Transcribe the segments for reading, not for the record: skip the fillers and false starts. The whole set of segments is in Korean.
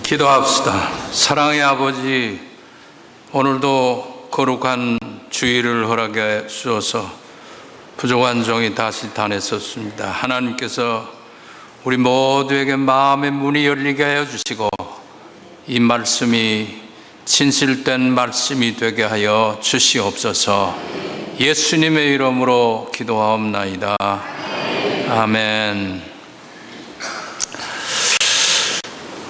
기도합시다. 사랑의 아버지, 오늘도 거룩한 주일을 허락해 주셔서 부족한 종이 다시 단했었습니다. 하나님께서 우리 모두에게 마음의 문이 열리게 하여 주시고 이 말씀이 진실된 말씀이 되게 하여 주시옵소서. 예수님의 이름으로 기도하옵나이다. 아멘.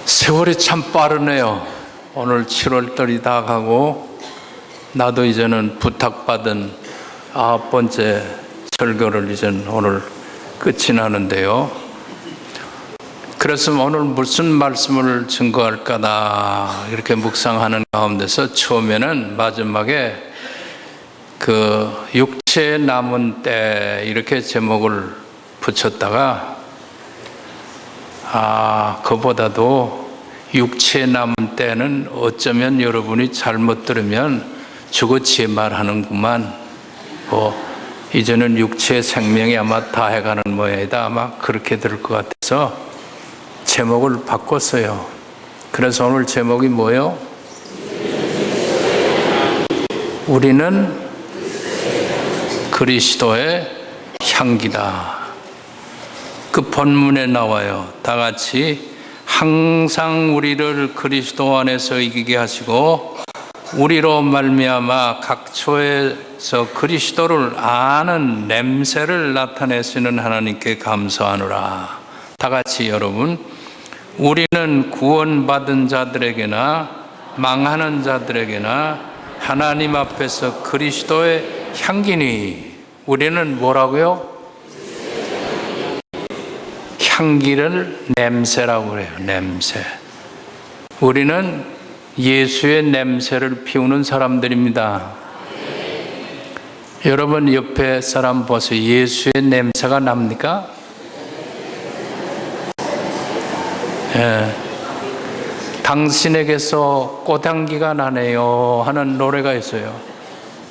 세월이 참 빠르네요. 오늘 7월달이 다 가고 나도 이제는 부탁받은 9번째 설교를 이제는 오늘 끝이 나는데요. 그래서 오늘 무슨 말씀을 증거할까나 이렇게 묵상하는 가운데서 처음에는 마지막에 그 육체에 남은 때 이렇게 제목을 붙였다가 그보다도 육체에 남은 때는 어쩌면 여러분이 잘못 들으면 저거 제 말하는구만, 이제는 육체의 생명이 아마 다 해가는 모양이다, 아마 그렇게 들을 것 같아서 제목을 바꿨어요. 그래서 오늘 제목이 뭐예요? 우리는 그리스도의 향기다. 그 본문에 나와요. 다 같이 항상 우리를 그리스도 안에서 이기게 하시고 우리로 말미암아 각처에서 그리스도를 아는 냄새를 나타내시는 하나님께 감사하노라. 다 같이 여러분, 우리는 구원받은 자들에게나 망하는 자들에게나 하나님 앞에서 그리스도의 향기니. 우리는 뭐라고요? 향기를 냄새라고 그래요. 냄새. 우리는 예수의 냄새를 피우는 사람들입니다. 여러분 옆에 사람 보세요. 예수의 냄새가 납니까? 당신에게서 꽃향기가 나네요 하는 노래가 있어요.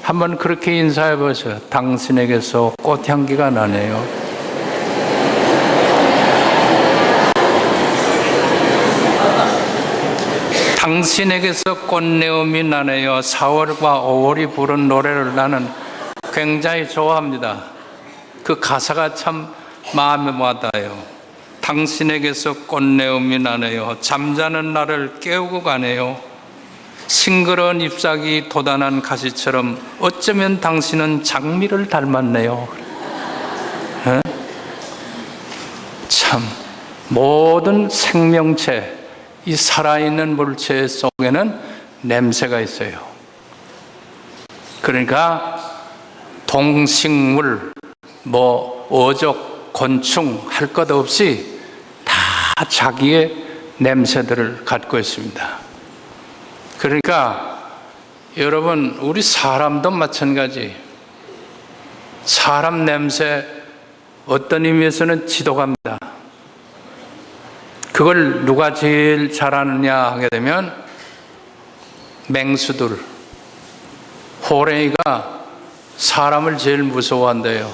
한번 그렇게 인사해 보세요. 당신에게서 꽃향기가 나네요. 당신에게서 꽃내음이 나네요. 4월과 5월이 부른 노래를 나는 굉장히 좋아합니다. 그 가사가 참 마음에 와닿아요. 당신에게서 꽃내음이 나네요. 잠자는 나를 깨우고 가네요. 싱그러운 잎사귀 돋아난 가시처럼 어쩌면 당신은 장미를 닮았네요. 참 모든 생명체, 이 살아있는 물체 속에는 냄새가 있어요. 그러니까 동식물, 어족, 곤충 할 것 없이 다 자기의 냄새들을 갖고 있습니다. 그러니까 여러분, 우리 사람도 마찬가지. 사람 냄새 어떤 의미에서는 지독합니다. 그걸 누가 제일 잘하느냐 하게 되면 맹수들, 호랭이가 사람을 제일 무서워한대요.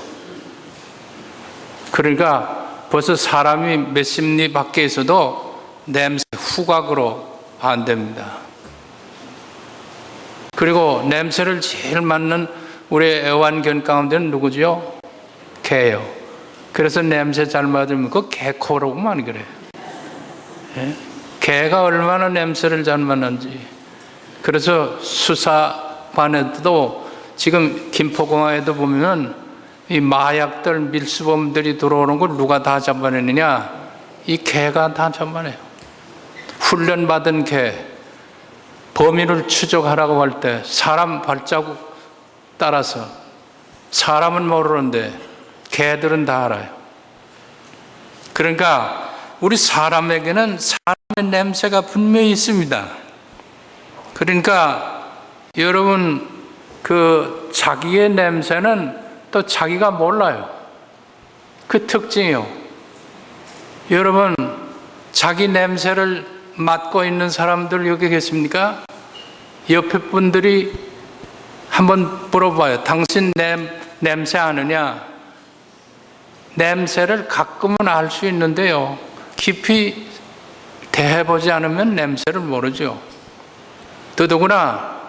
그러니까 벌써 사람이 몇십 리 밖에 있어도 냄새 후각으로 안 됩니다. 그리고 냄새를 제일 맡는 우리 애완견 가운데는 누구죠? 개예요. 그래서 냄새 잘 맡으면 그 개코라고만 그래요. 개가 얼마나 냄새를 잘 맡는지. 그래서 수사관에도 지금 김포공항에도 보면 이 마약들, 밀수범들이 들어오는 걸 누가 다 잡아내느냐? 이 개가 다 잡아내요. 훈련받은 개, 범인을 추적하라고 할 때 사람 발자국 따라서, 사람은 모르는데 개들은 다 알아요. 그러니까 우리 사람에게는 사람의 냄새가 분명히 있습니다. 그러니까 여러분, 그 자기의 냄새는 또 자기가 몰라요. 그 특징이요. 여러분, 자기 냄새를 맡고 있는 사람들 여기 계십니까? 옆에 분들이 한번 물어봐요. 당신 냄새 아느냐? 냄새를 가끔은 알 수 있는데요, 깊이 대해보지 않으면 냄새를 모르죠. 더더구나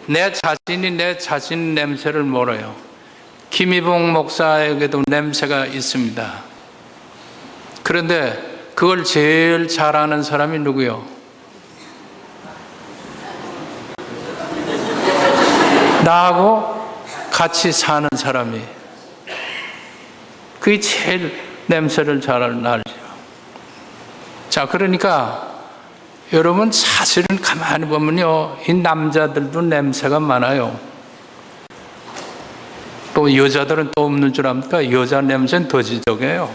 내 자신이 내 자신 냄새를 몰라요. 김희봉 목사에게도 냄새가 있습니다. 그런데 그걸 제일 잘 아는 사람이 누구요? 나하고 같이 사는 사람이. 그게 제일 냄새를 잘 알죠. 자, 그러니까 여러분 사실은 가만히 보면요, 이 남자들도 냄새가 많아요. 또 여자들은 또 없는 줄 압니까? 여자 냄새는 더 지저귀해요.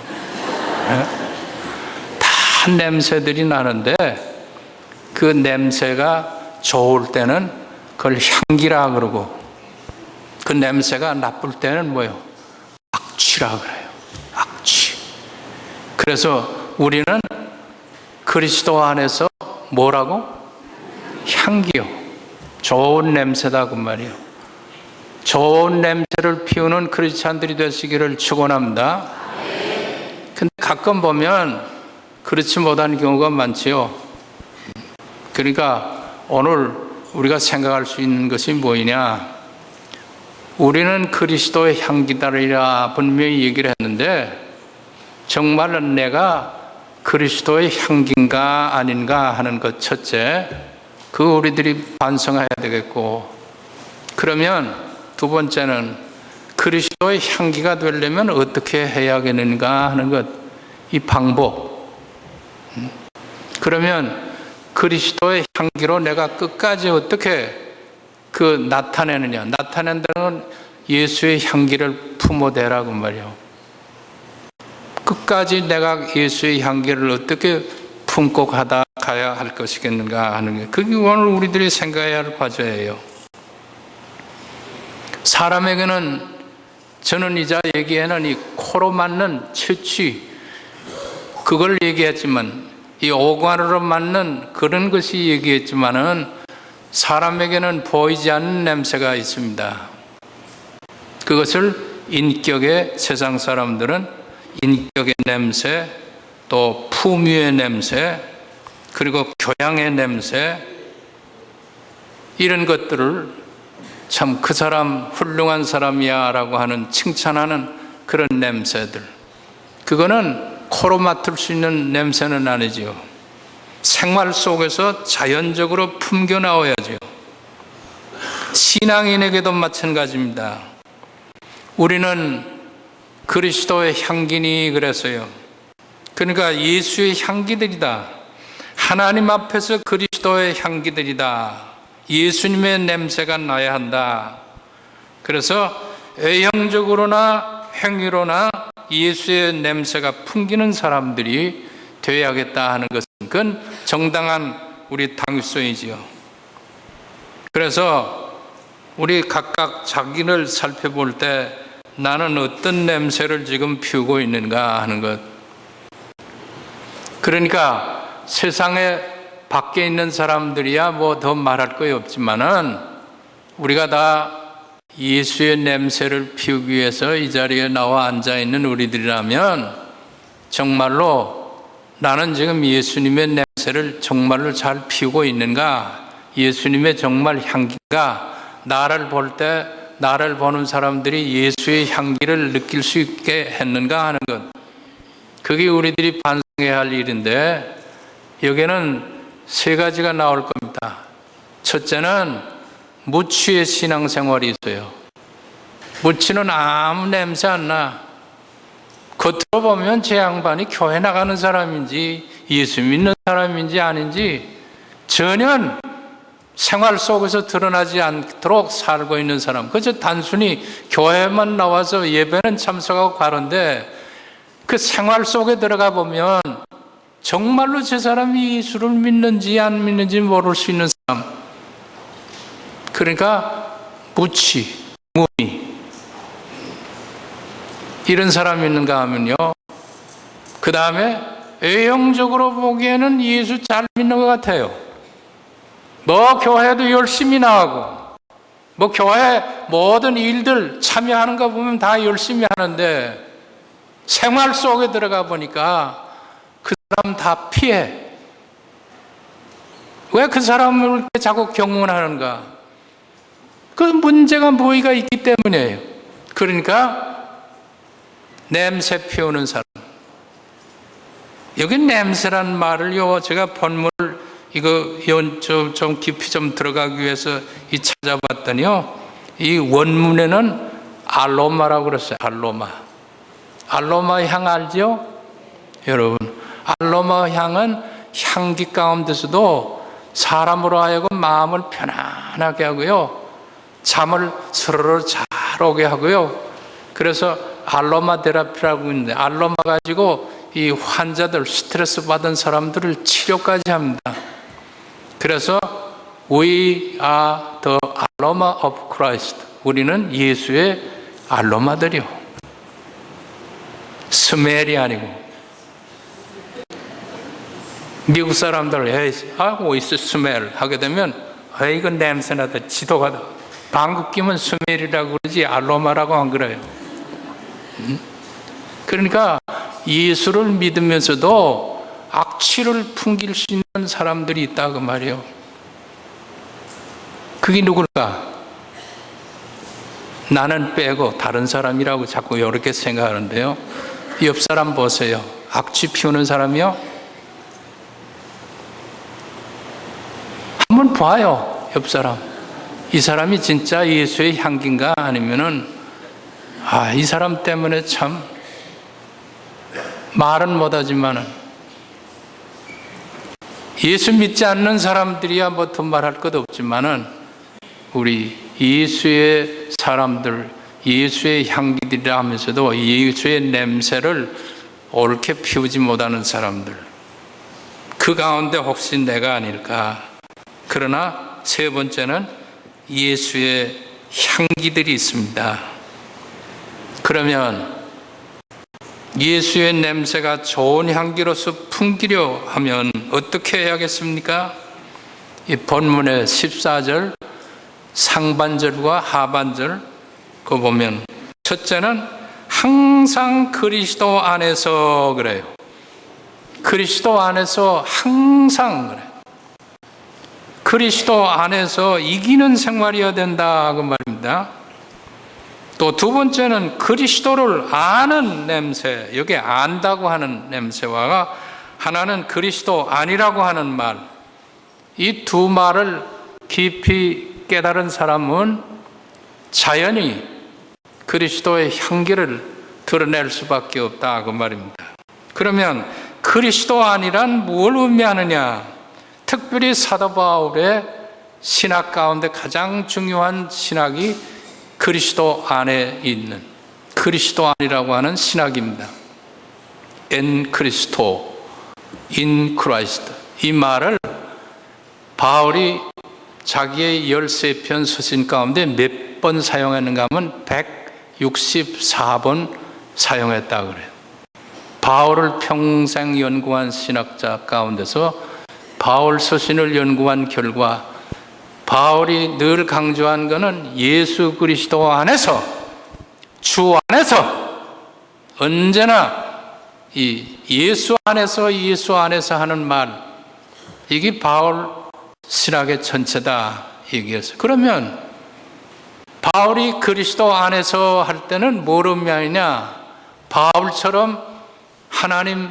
다 냄새들이 나는데 그 냄새가 좋을 때는 그걸 향기라 그러고, 그 냄새가 나쁠 때는 뭐예요? 악취라 그래요. 악취. 그래서 우리는 그리스도 안에서 뭐라고? 향기요. 좋은 냄새다 그 말이에요. 좋은 냄새를 피우는 크리스찬들이 되시기를 축원합니다. 근데 가끔 보면 그렇지 못한 경우가 많지요. 그러니까 오늘 우리가 생각할 수 있는 것이 뭐냐? 우리는 그리스도의 향기다리라 분명히 얘기를 했는데, 정말 내가 그리스도의 향기인가 아닌가 하는 것 첫째, 그거 우리들이 반성해야 되겠고, 그러면 두 번째는 그리스도의 향기가 되려면 어떻게 해야겠는가 하는 것, 이 방법. 그러면 그리스도의 향기로 내가 끝까지 어떻게 나타내느냐. 나타낸다는 예수의 향기를 품어대라고 말이요. 끝까지 내가 예수의 향기를 어떻게 품고 가야 할 것이겠는가 하는 게, 그게 오늘 우리들이 생각해야 할 과제예요. 사람에게는, 저는 이자 얘기에는 이 코로 맞는 채취, 그걸 얘기했지만, 이 오관으로 맞는 그런 것이 얘기했지만은, 사람에게는 보이지 않는 냄새가 있습니다. 그것을 인격의, 세상 사람들은 인격의 냄새, 또 품위의 냄새, 그리고 교양의 냄새, 이런 것들을 참 그 사람 훌륭한 사람이야 라고 하는 칭찬하는 그런 냄새들, 그거는 코로 맡을 수 있는 냄새는 아니지요. 생활 속에서 자연적으로 품겨 나와야죠. 신앙인에게도 마찬가지입니다. 우리는 그리스도의 향기니 그랬어요. 그러니까 예수의 향기들이다. 하나님 앞에서 그리스도의 향기들이다. 예수님의 냄새가 나야 한다. 그래서 외형적으로나 행위로나 예수의 냄새가 풍기는 사람들이 되어야겠다 하는 것은, 그건 정당한 우리 당위성이지요. 그래서 우리 각각 자기를 살펴볼 때 나는 어떤 냄새를 지금 피우고 있는가 하는 것. 그러니까 세상에 밖에 있는 사람들이야 뭐 더 말할 거 없지만은, 우리가 다 예수의 냄새를 피우기 위해서 이 자리에 나와 앉아 있는 우리들이라면, 정말로 나는 지금 예수님의 냄새를 정말로 잘 피우고 있는가? 예수님의 정말 향기가 나를 볼 때, 나를 보는 사람들이 예수의 향기를 느낄 수 있게 했는가 하는 것. 그게 우리들이 반성해야 할 일인데, 여기에는 세 가지가 나올 겁니다. 첫째는 무취의 신앙생활이 있어요. 무취는 아무 냄새 안 나. 겉으로 보면 제 양반이 교회 나가는 사람인지 예수 믿는 사람인지 아닌지 전혀 생활 속에서 드러나지 않도록 살고 있는 사람. 그저 단순히 교회만 나와서 예배는 참석하고 가는데, 그 생활 속에 들어가 보면 정말로 저 사람이 예수를 믿는지 안 믿는지 모를 수 있는 사람. 그러니까 무취, 무미, 이런 사람이 있는가 하면요, 그 다음에 외형적으로 보기에는 예수 잘 믿는 것 같아요. 뭐 교회도 열심히 나가고, 뭐 교회 모든 일들 참여하는 거 보면 다 열심히 하는데, 생활 속에 들어가 보니까 그 사람 다 피해. 왜 그 사람을 자꾸 경문하는가? 그 문제가 뭐가 있기 때문이에요. 그러니까 냄새 피우는 사람. 여기 냄새란 말을요, 제가 본문을 이거 좀 깊이 좀 들어가기 위해서 찾아봤더니요, 이 원문에는 알로마라고 그랬어요. 알로마 향 알죠? 여러분, 알로마 향은 향기 가운데서도 사람으로 하여금 마음을 편안하게 하고요, 잠을 스르르 잘 오게 하고요. 그래서 알로마 테라피라고 있는데, 알로마 가지고 이 환자들, 스트레스 받은 사람들을 치료까지 합니다. 그래서 We are the aroma of Christ. 우리는 예수의 알로마들이요. 스멜이 아니고. 미국 사람들, 오이스 스멜 하게 되면, 이건 냄새나다, 지도가다. 방귀 끼면 스멜이라고 그러지, 알로마라고 안 그래요. 그러니까 예수를 믿으면서도 악취를 풍길 수 있는 사람들이 있다, 그 말이에요. 그게 누굴까? 나는 빼고 다른 사람이라고 자꾸 이렇게 생각하는데요. 옆 사람 보세요. 악취 피우는 사람이요? 한번 봐요, 옆 사람. 이 사람이 진짜 예수의 향기인가? 아니면은, 이 사람 때문에 참, 말은 못하지만은, 예수 믿지 않는 사람들이야 뭐 더 말할 것 없지만은, 우리 예수의 사람들, 예수의 향기들이라 하면서도 예수의 냄새를 옳게 피우지 못하는 사람들, 그 가운데 혹시 내가 아닐까? 그러나 세 번째는 예수의 향기들이 있습니다. 그러면 예수의 냄새가 좋은 향기로서 풍기려 하면 어떻게 해야겠습니까? 이 본문의 14절 상반절과 하반절 그거 보면, 첫째는 항상 그리스도 안에서 그래요. 그리스도 안에서 항상 그래요. 그리스도 안에서 이기는 생활이어야 된다, 그 말입니다. 또 두 번째는 그리스도를 아는 냄새, 여기 안다고 하는 냄새와 하나는 그리스도 아니라고 하는 말, 이 두 말을 깊이 깨달은 사람은 자연히 그리스도의 향기를 드러낼 수밖에 없다, 그 말입니다. 그러면 그리스도 아니란 뭘 의미하느냐? 특별히 사도 바울의 신학 가운데 가장 중요한 신학이 그리스도 안에 있는 그리스도 안이라고 하는 신학입니다. En Christo, in Christ. 이 말을 바울이 자기의 13편 서신 가운데 몇 번 사용했는가 하면 164번 사용했다 그래요. 바울을 평생 연구한 신학자 가운데서 바울 서신을 연구한 결과 바울이 늘 강조한 것은 예수 그리스도 안에서, 주 안에서 언제나 이 예수 안에서 하는 말, 이게 바울 신학의 전체다 얘기했어요. 그러면 바울이 그리스도 안에서 할 때는 뭘 의미하느냐? 바울처럼 하나님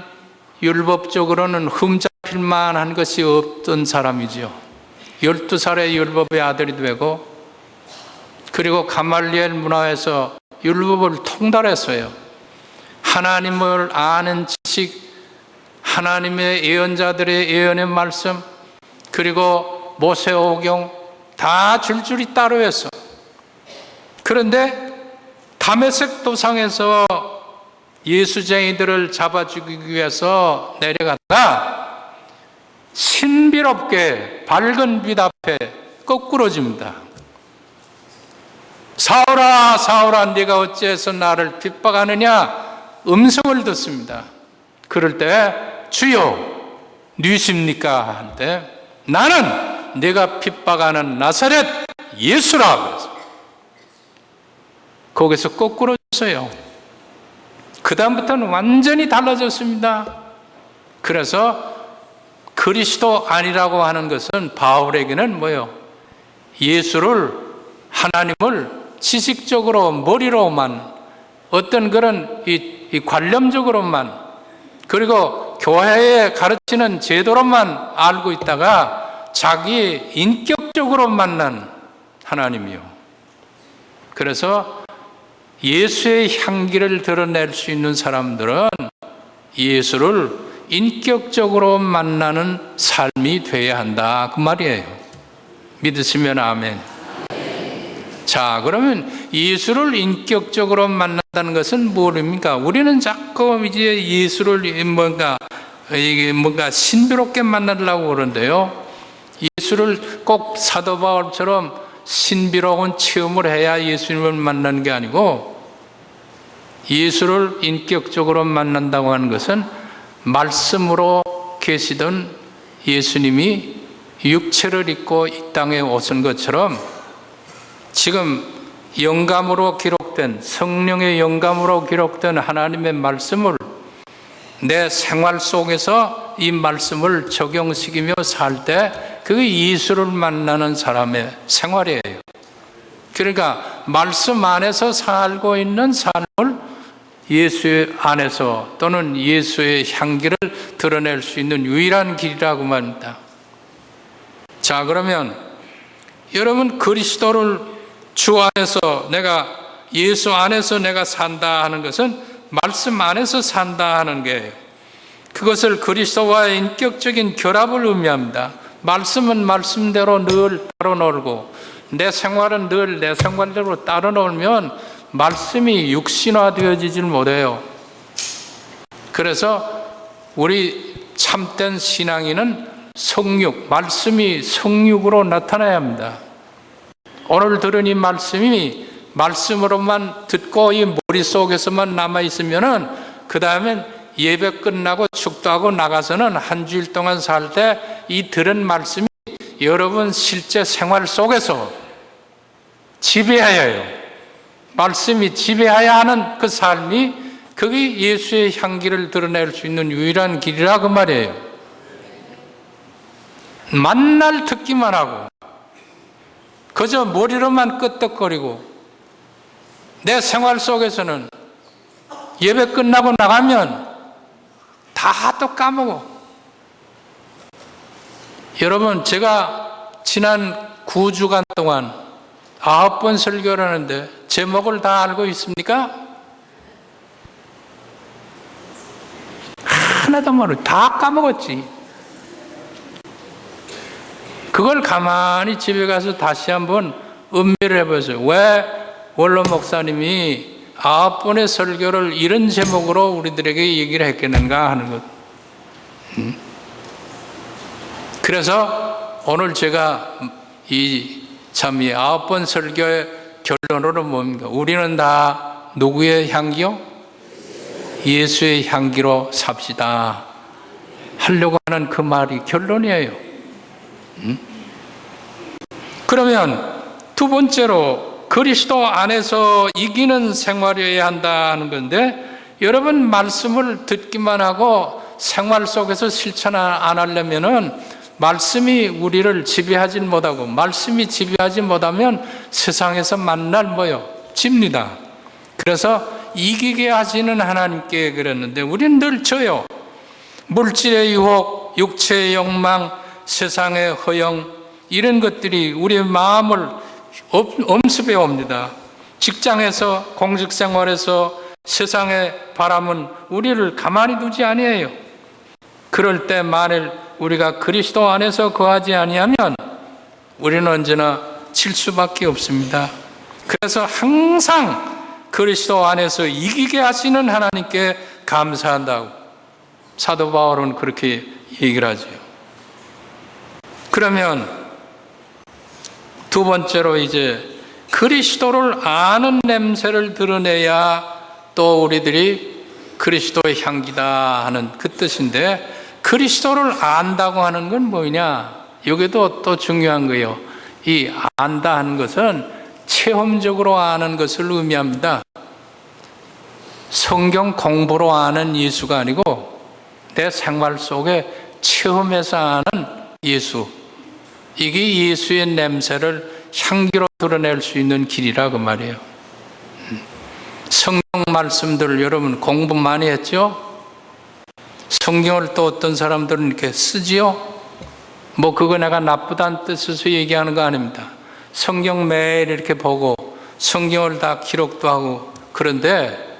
율법적으로는 흠잡힐 만한 것이 없던 사람이지요. 12살에 율법의 아들이 되고, 그리고 가말리엘 문화에서 율법을 통달했어요. 하나님을 아는 지식, 하나님의 예언자들의 예언의 말씀, 그리고 모세오경 다 줄줄이 따로했어. 그런데 다메섹 도상에서 예수쟁이들을 잡아 죽이기 위해서 내려갔다가 신비롭게 밝은 빛 앞에 거꾸러집니다. 사울아, 사울아, 네가 어찌해서 나를 핍박하느냐? 음성을 듣습니다. 그럴 때 주여, 누구십니까? 할 때 나는 네가 핍박하는 나사렛 예수라 그랬습니다. 거기서 거꾸러졌어요. 그 다음부터는 완전히 달라졌습니다. 그래서 그리스도 아니라고 하는 것은 바울에게는 뭐예요? 예수를, 하나님을 지식적으로 머리로만, 어떤 그런 이 관념적으로만, 그리고 교회에 가르치는 제도로만 알고 있다가 자기 인격적으로 만난 하나님이요. 그래서 예수의 향기를 드러낼 수 있는 사람들은 예수를 인격적으로 만나는 삶이 되어야 한다, 그 말이에요. 믿으시면 아멘. 자, 그러면 예수를 인격적으로 만난다는 것은 뭐입니까? 우리는 자꾸 이제 예수를 뭔가 신비롭게 만나려고 그러는데요. 예수를 꼭 사도 바울처럼 신비로운 체험을 해야 예수님을 만나는 게 아니고, 예수를 인격적으로 만난다고 하는 것은 말씀으로 계시던 예수님이 육체를 입고 이 땅에 오신 것처럼 지금 영감으로 기록된, 성령의 영감으로 기록된 하나님의 말씀을 내 생활 속에서 이 말씀을 적용시키며 살 때 그게 예수를 만나는 사람의 생활이에요. 그러니까 말씀 안에서 살고 있는 삶을 예수 안에서 또는 예수의 향기를 드러낼 수 있는 유일한 길이라고 말합니다. 자, 그러면 여러분, 그리스도를 주 안에서, 내가 예수 안에서 내가 산다 하는 것은 말씀 안에서 산다 하는 게, 그것을 그리스도와의 인격적인 결합을 의미합니다. 말씀은 말씀대로 늘 따로 놀고 내 생활은 늘 내 생활대로 따로 놀면 말씀이 육신화되어지질 못해요. 그래서 우리 참된 신앙인은 성육, 말씀이 성육으로 나타나야 합니다. 오늘 들은 이 말씀이 말씀으로만 듣고 이 머릿속에서만 남아있으면은 그 다음엔 예배 끝나고 축도하고 나가서는 한 주일 동안 살 때 이 들은 말씀이 여러분 실제 생활 속에서 지배해야 해요. 말씀이 지배해야 하는 그 삶이, 그게 예수의 향기를 드러낼 수 있는 유일한 길이라 그 말이에요. 만날 듣기만 하고 그저 머리로만 끄떡거리고 내 생활 속에서는 예배 끝나고 나가면 다 또 까먹어. 여러분, 제가 지난 9주간 동안 9번 설교를 하는데 제목을 다 알고 있습니까? 하나도 모르고 다 까먹었지. 그걸 가만히 집에 가서 다시 한번 음미를 해보세요. 왜 원로 목사님이 9번의 설교를 이런 제목으로 우리들에게 얘기를 했겠는가 하는 것. 그래서 오늘 제가 이 9번 설교의 결론으로 뭡니까? 우리는 다 누구의 향기요? 예수의 향기로 삽시다 하려고 하는 그 말이 결론이에요. 그러면 두 번째로 그리스도 안에서 이기는 생활이어야 한다는 건데, 여러분, 말씀을 듣기만 하고 생활 속에서 실천 안 하려면은 말씀이 우리를 지배하지 못하고, 말씀이 지배하지 못하면 세상에서 만날 뭐요? 집니다. 그래서 이기게 하시는 하나님께 그랬는데 우리는 늘 져요. 물질의 유혹, 육체의 욕망, 세상의 허영, 이런 것들이 우리의 마음을 엄습해 옵니다. 직장에서, 공직생활에서 세상의 바람은 우리를 가만히 두지 아니해요. 그럴 때 만일 우리가 그리스도 안에서 거하지 아니하면 우리는 언제나 질 수밖에 없습니다. 그래서 항상 그리스도 안에서 이기게 하시는 하나님께 감사한다고 사도 바울은 그렇게 얘기를 하죠. 그러면 두 번째로 이제 그리스도를 아는 냄새를 드러내야 또 우리들이 그리스도의 향기다 하는 그 뜻인데, 그리스도를 안다고 하는 건 뭐냐? 여기도 또 중요한 거예요. 이 안다 하는 것은 체험적으로 아는 것을 의미합니다. 성경 공부로 아는 예수가 아니고 내 생활 속에 체험해서 아는 예수, 이게 예수의 냄새를 향기로 드러낼 수 있는 길이라 그 말이에요. 성경 말씀들을 여러분 공부 많이 했죠? 성경을 또 어떤 사람들은 이렇게 쓰지요? 뭐 그거 내가 나쁘다는 뜻에서 얘기하는 거 아닙니다. 성경 매일 이렇게 보고 성경을 다 기록도 하고, 그런데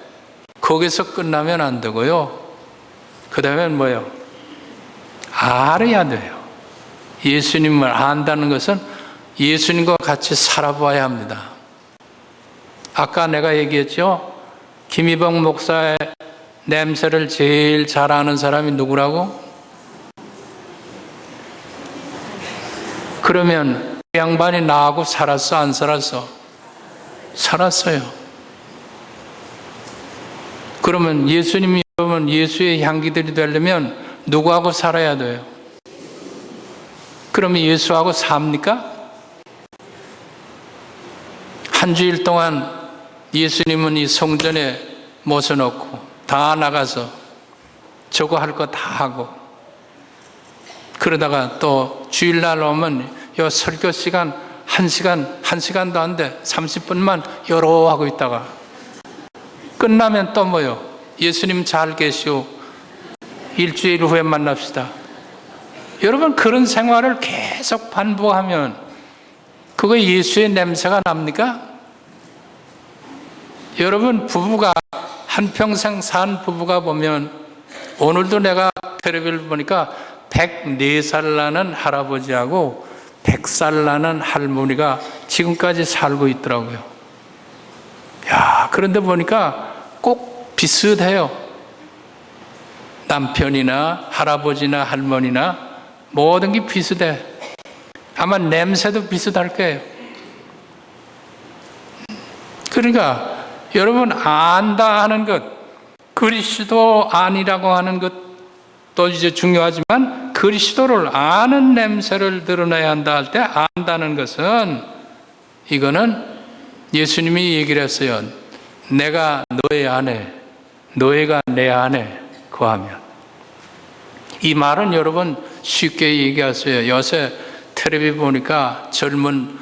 거기서 끝나면 안 되고요. 그 다음에 뭐예요? 알아야 돼요. 예수님을 안다는 것은 예수님과 같이 살아봐야 합니다. 아까 내가 얘기했죠? 김희봉 목사의 냄새를 제일 잘 아는 사람이 누구라고? 그러면 그 양반이 나하고 살았어, 안 살았어? 살았어요. 그러면 예수님이, 여러분 예수의 향기들이 되려면 누구하고 살아야 돼요? 그러면 예수하고 삽니까? 한 주일 동안 예수님은 이 성전에 모셔놓고 다 나가서 저거 할 거 다 하고, 그러다가 또 주일날 오면 요 설교 시간 1시간도 안 돼, 30분만 여러 하고 있다가 끝나면 또 뭐요? 예수님 잘 계시오, 일주일 후에 만납시다. 여러분 그런 생활을 계속 반복하면 그거 예수의 냄새가 납니까? 여러분 부부가 한평생 산 부부가 보면, 오늘도 내가 텔레비를 보니까 104살 나는 할아버지하고 100살 나는 할머니가 지금까지 살고 있더라고요. 야, 그런데 보니까 꼭 비슷해요. 남편이나 할아버지나 할머니나 모든 게 비슷해. 아마 냄새도 비슷할 거예요. 그러니까 여러분 안다 하는 것, 그리스도 안이라고 하는 것도 이제 중요하지만 그리스도를 아는 냄새를 드러내야 한다 할 때, 안다는 것은 이거는 예수님이 얘기를 했어요. 내가 너의 안에, 너희가 내 안에 거하면. 이 말은 여러분 쉽게 얘기하세요. 요새 텔레비 보니까 젊은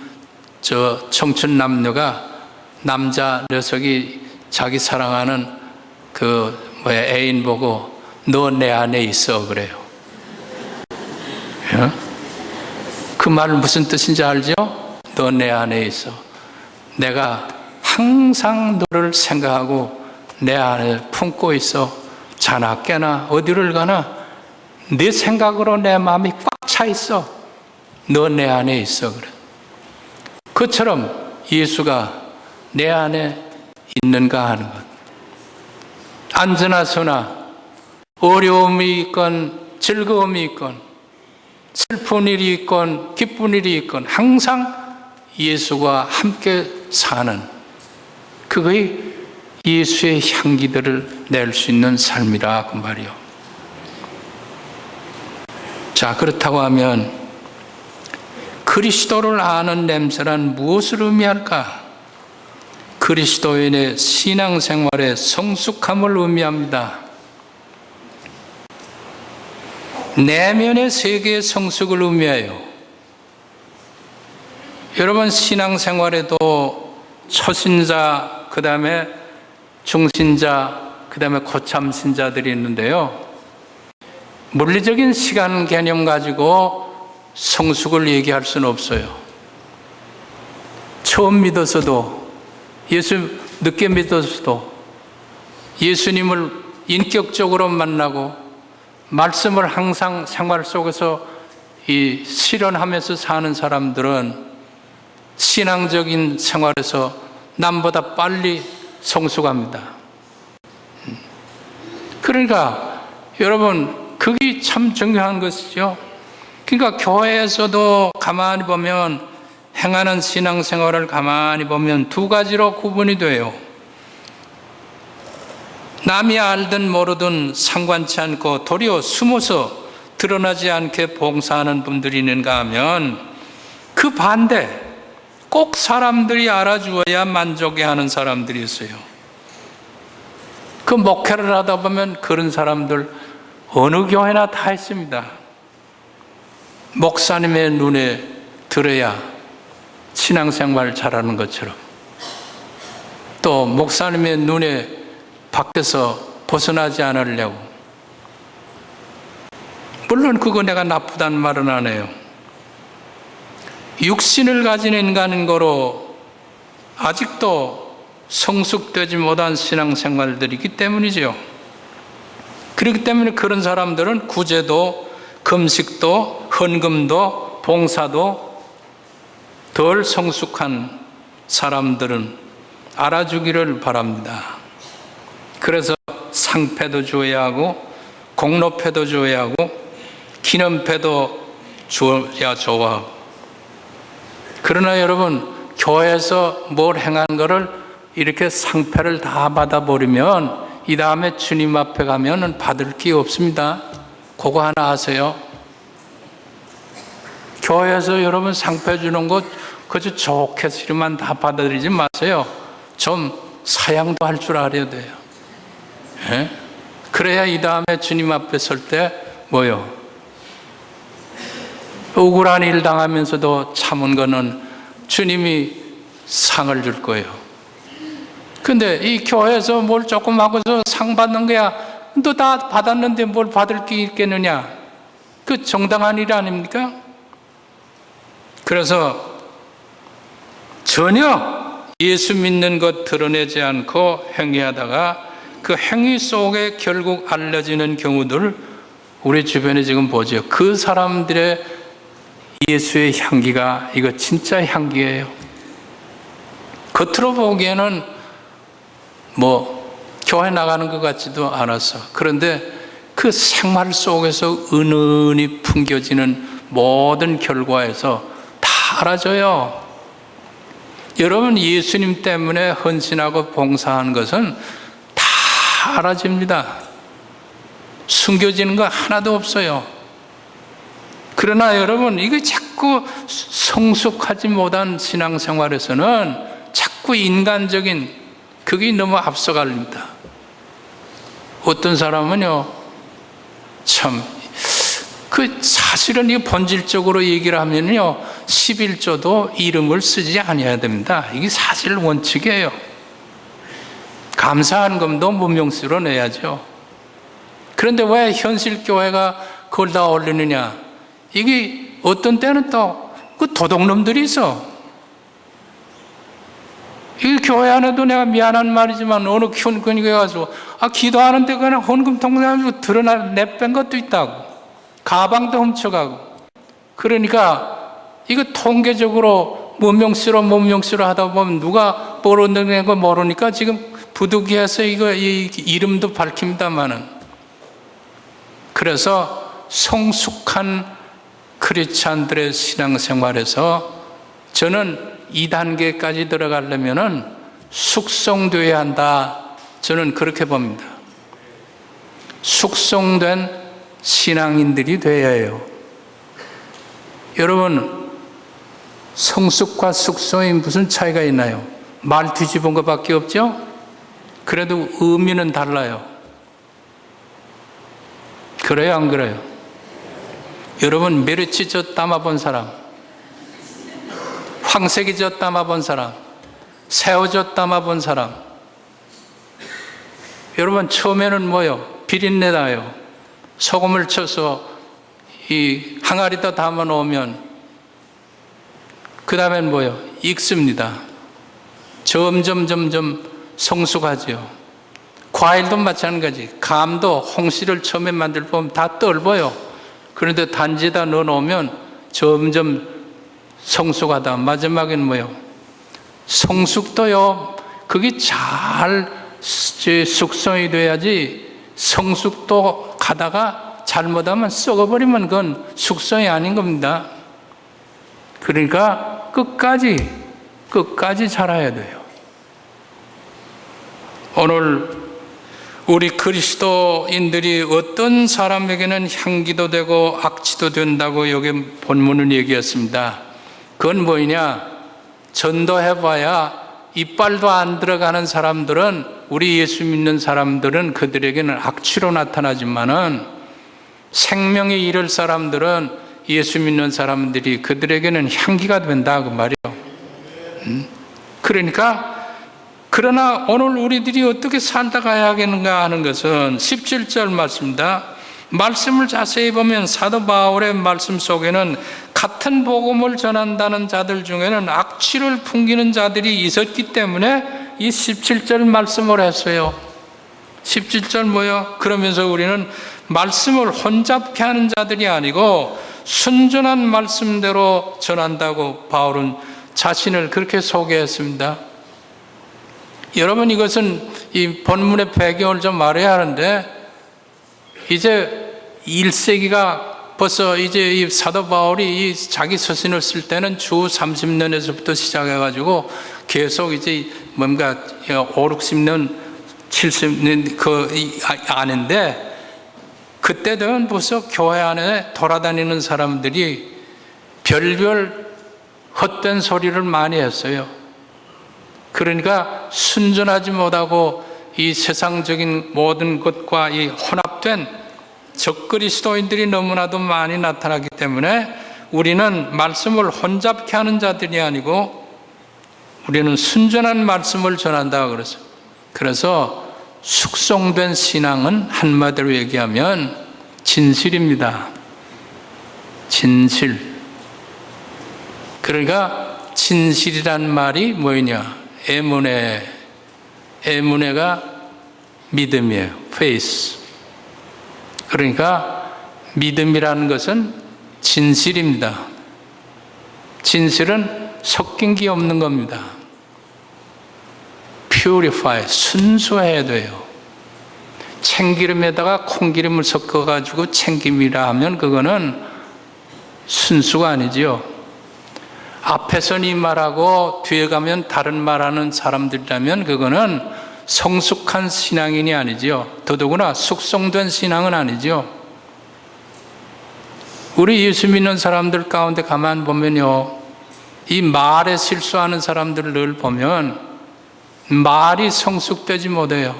청춘 남녀가, 남자 녀석이 자기 사랑하는 애인 보고 너 내 안에 있어 그래요. 그 말은 무슨 뜻인지 알죠? 너 내 안에 있어. 내가 항상 너를 생각하고 내 안에 품고 있어. 자나 깨나 어디를 가나 내 생각으로 내 마음이 꽉 차 있어. 너 내 안에 있어 그래. 그처럼 예수가 내 안에 있는가 하는 것. 안전하 서나 어려움이 있건 즐거움이 있건 슬픈 일이 있건 기쁜 일이 있건 항상 예수와 함께 사는, 그거의 예수의 향기들을 낼 수 있는 삶이라 그 말이요. 자, 그렇다고 하면 그리스도를 아는 냄새란 무엇을 의미할까? 그리스도인의 신앙생활의 성숙함을 의미합니다. 내면의 세계의 성숙을 의미해요. 여러분 신앙생활에도 초신자, 그 다음에 중신자, 그 다음에 고참신자들이 있는데요. 물리적인 시간 개념 가지고 성숙을 얘기할 수는 없어요. 처음 믿어서도, 예수 늦게 믿어서도 예수님을 인격적으로 만나고 말씀을 항상 생활 속에서 실현하면서 사는 사람들은 신앙적인 생활에서 남보다 빨리 성숙합니다. 그러니까 여러분 그게 참 중요한 것이죠. 그러니까 교회에서도 가만히 보면, 행하는 신앙생활을 가만히 보면 두 가지로 구분이 돼요. 남이 알든 모르든 상관치 않고 도리어 숨어서 드러나지 않게 봉사하는 분들이 있는가 하면, 그 반대, 꼭 사람들이 알아주어야 만족해하는 사람들이 있어요. 그 목회를 하다 보면 그런 사람들 어느 교회나 다 있습니다. 목사님의 눈에 들어야 신앙생활 잘하는 것처럼, 또 목사님의 눈에 밖에서 벗어나지 않으려고, 물론 그거 내가 나쁘다는 말은 안 해요. 육신을 가진 인간인 거로 아직도 성숙되지 못한 신앙생활들이기 때문이죠. 그렇기 때문에 그런 사람들은 구제도, 금식도, 헌금도, 봉사도 덜 성숙한 사람들은 알아주기를 바랍니다. 그래서 상패도 줘야 하고, 공로패도 줘야 하고, 기념패도 줘야 좋아하고. 그러나 여러분, 교회에서 뭘 행한 거를 이렇게 상패를 다 받아버리면 이 다음에 주님 앞에 가면은 받을 게 없습니다. 그거 하나 아세요? 교회에서 여러분 상패 주는 거 그저 좋게 싫으면 다 받아들이지 마세요. 좀 사양도 할 줄 알아야 돼요. 예? 그래야 이 다음에 주님 앞에 설 때 뭐요? 억울한 일 당하면서도 참은 거는 주님이 상을 줄 거예요. 근데 이 교회에서 뭘 조금 하고서 상 받는 거야. 너 다 받았는데 뭘 받을 게 있겠느냐? 그 정당한 일 아닙니까? 그래서 전혀 예수 믿는 것 드러내지 않고 행위하다가 그 행위 속에 결국 알려지는 경우들 우리 주변에 지금 보죠. 그 사람들의 예수의 향기가 이거 진짜 향기예요. 겉으로 보기에는 교회 나가는 것 같지도 않았어. 그런데 그 생활 속에서 은은히 풍겨지는 모든 결과에서 다 알아져요. 여러분 예수님 때문에 헌신하고 봉사하는 것은 다 알아집니다. 숨겨지는 거 하나도 없어요. 그러나 여러분 이거 자꾸 성숙하지 못한 신앙생활에서는 자꾸 인간적인 그게 너무 앞서갑니다. 어떤 사람은요, 사실은 이 본질적으로 얘기를 하면요, 11조도 이름을 쓰지 아니어야 됩니다. 이게 사실 원칙이에요. 감사한 금도 문명수로 내야죠. 그런데 왜 현실교회가 그걸 다 올리느냐? 이게 어떤 때는 또 그 도둑놈들이 있어. 이 교회 안에도 내가 미안한 말이지만 어느 교회 가서 기도하는데 그냥 헌금 통장가지고 내뺀 것도 있다고. 가방도 훔쳐가고. 그러니까 이거 통계적으로 문명수로 하다 보면 누가 모르는 거 모르니까 지금 부득이해서 이 이름도 밝힙니다만은. 그래서 성숙한 크리스찬들의 신앙생활에서 저는 2단계까지 들어가려면은 숙성되어야 한다. 저는 그렇게 봅니다. 숙성된 신앙인들이 되어야 해요. 여러분, 성숙과 숙성이 무슨 차이가 있나요? 말 뒤집은 것밖에 없죠? 그래도 의미는 달라요. 그래요, 안 그래요? 여러분, 메르치젓 담아본 사람, 황색이젓 담아본 사람, 새우젓 담아본 사람, 여러분 처음에는 비린내 나요. 소금을 쳐서 이 항아리에다 담아 놓으면 그 다음엔 익습니다. 점점 성숙하죠. 과일도 마찬가지. 감도 홍시를 처음에 만들 보면 다 떫어요. 그런데 단지에다 넣어 놓으면 점점 성숙하다. 마지막엔 성숙도요. 그게 잘 숙성이 돼야지. 성숙도 가다가 잘못하면 썩어버리면 그건 숙성이 아닌 겁니다. 그러니까 끝까지 자라야 돼요. 오늘 우리 그리스도인들이 어떤 사람에게는 향기도 되고 악취도 된다고 여기 본문은 얘기했습니다. 그건 뭐냐? 전도해봐야 이빨도 안 들어가는 사람들은, 우리 예수 믿는 사람들은 그들에게는 악취로 나타나지만은 생명이 이를 사람들은 예수 믿는 사람들이 그들에게는 향기가 된다 그 말이에요. 그러니까 그러나 오늘 우리들이 어떻게 살다 가야겠는가 하는 것은 17절 말씀입니다. 말씀을 자세히 보면 사도 바울의 말씀 속에는 같은 복음을 전한다는 자들 중에는 악취를 풍기는 자들이 있었기 때문에 이 17절 말씀을 했어요. 17절 뭐요? 그러면서 우리는 말씀을 혼잡케 하는 자들이 아니고 순전한 말씀대로 전한다고 바울은 자신을 그렇게 소개했습니다. 여러분, 이것은 이 본문의 배경을 좀 말해야 하는데, 이제 1세기가 벌써 이제 이 사도 바울이 이 자기 서신을 쓸 때는 주 30년에서부터 시작해가지고 계속 이제 뭔가 5, 60년, 70년 그 안인데, 그때는 벌써 교회 안에 돌아다니는 사람들이 별별 헛된 소리를 많이 했어요. 그러니까 순전하지 못하고 이 세상적인 모든 것과 이 혼합된 적그리스도인들이 너무나도 많이 나타나기 때문에 우리는 말씀을 혼잡케 하는 자들이 아니고 우리는 순전한 말씀을 전한다 그랬어요. 그래서 숙성된 신앙은 한마디로 얘기하면 진실입니다. 진실. 그러니까 진실이란 말이 뭐냐? 에무네. 에무네가 믿음이에요. faith. 그러니까 믿음이라는 것은 진실입니다. 진실은 섞인 게 없는 겁니다. purify, 순수해야 돼요. 참기름에다가 콩기름을 섞어가지고 참기름이라 하면 그거는 순수가 아니지요. 앞에서는 이 말하고 뒤에 가면 다른 말하는 사람들이라면 그거는 성숙한 신앙인이 아니지요. 더더구나 숙성된 신앙은 아니지요. 우리 예수 믿는 사람들 가운데 가만 보면요, 이 말에 실수하는 사람들을 늘 보면 말이 성숙되지 못해요.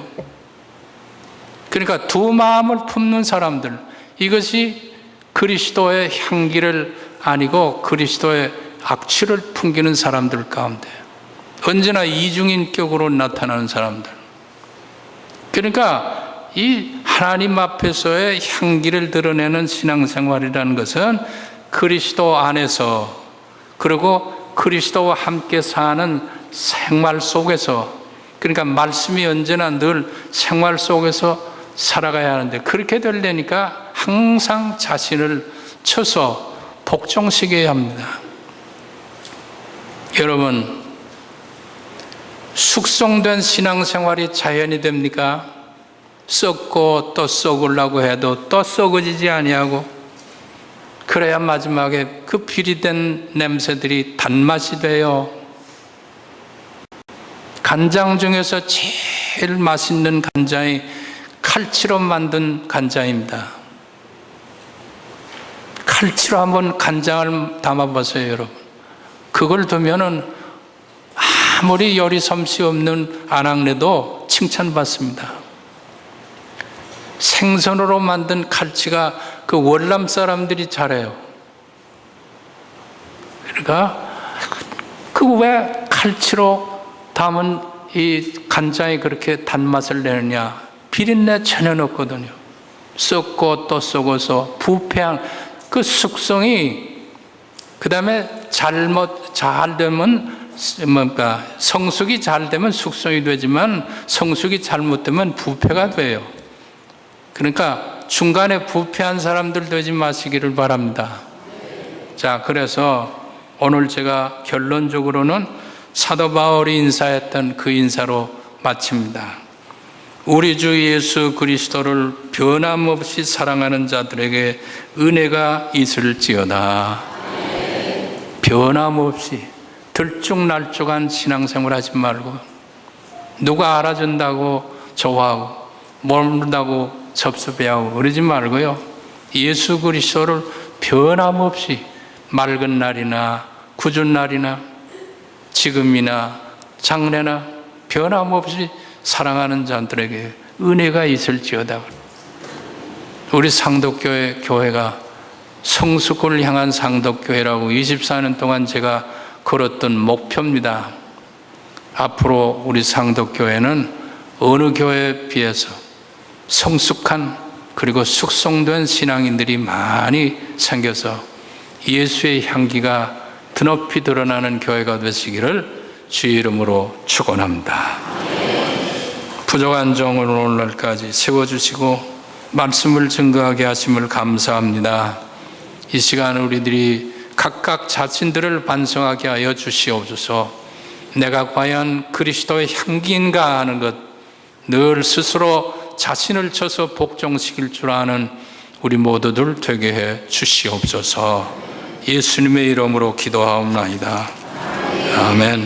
그러니까 두 마음을 품는 사람들, 이것이 그리스도의 향기를 아니고 그리스도의 악취를 풍기는 사람들 가운데 언제나 이중인격으로 나타나는 사람들. 그러니까 이 하나님 앞에서의 향기를 드러내는 신앙생활이라는 것은 그리스도 안에서, 그리고 그리스도와 함께 사는 생활 속에서, 그러니까 말씀이 언제나 늘 생활 속에서 살아가야 하는데, 그렇게 되려니까 항상 자신을 쳐서 복종시켜야 합니다. 여러분, 숙성된 신앙생활이 자연이 됩니까? 썩고 또 썩으려고 해도 또 썩어지지 아니하고, 그래야 마지막에 그 비리된 냄새들이 단맛이 돼요. 간장 중에서 제일 맛있는 간장이 칼치로 만든 간장입니다. 칼치로 한번 간장을 담아보세요, 여러분. 그걸 두면은 아무리 요리 솜씨 없는 아낙네도 칭찬받습니다. 생선으로 만든 칼치가 그 월남 사람들이 잘해요. 그러니까 그 왜 칼치로 담은 이 간장이 그렇게 단맛을 내느냐? 비린내 전혀 없거든요. 썩고 또 썩어서 부패한 그 숙성이, 그 다음에 잘 되면 뭔가 성숙이 잘 되면 숙성이 되지만 성숙이 잘못되면 부패가 돼요. 그러니까 중간에 부패한 사람들 되지 마시기를 바랍니다. 자, 그래서 오늘 제가 결론적으로는 사도 바울이 인사했던 그 인사로 마칩니다. 우리 주 예수 그리스도를 변함없이 사랑하는 자들에게 은혜가 있을지어다. 변함없이 들쭉날쭉한 신앙생활 하지 말고, 누가 알아준다고 좋아하고 모른다고 섭섭해하고 그러지 말고요, 예수 그리스도를 변함없이 맑은 날이나 굳은 날이나 지금이나 장래나 변함없이 사랑하는 자들에게 은혜가 있을지어다. 우리 상독교회가 성숙을 향한 상덕교회라고 24년 동안 제가 걸었던 목표입니다. 앞으로 우리 상덕교회는 어느 교회에 비해서 성숙한 그리고 숙성된 신앙인들이 많이 생겨서 예수의 향기가 드높이 드러나는 교회가 되시기를 주의 이름으로 축원합니다. 부족한 종을 오늘날까지 세워주시고 말씀을 증거하게 하심을 감사합니다. 이 시간 우리들이 각각 자신들을 반성하게 하여 주시옵소서. 내가 과연 그리스도의 향기인가 하는 것 늘 스스로 자신을 쳐서 복종시킬 줄 아는 우리 모두들 되게 해 주시옵소서. 예수님의 이름으로 기도하옵나이다. 아멘.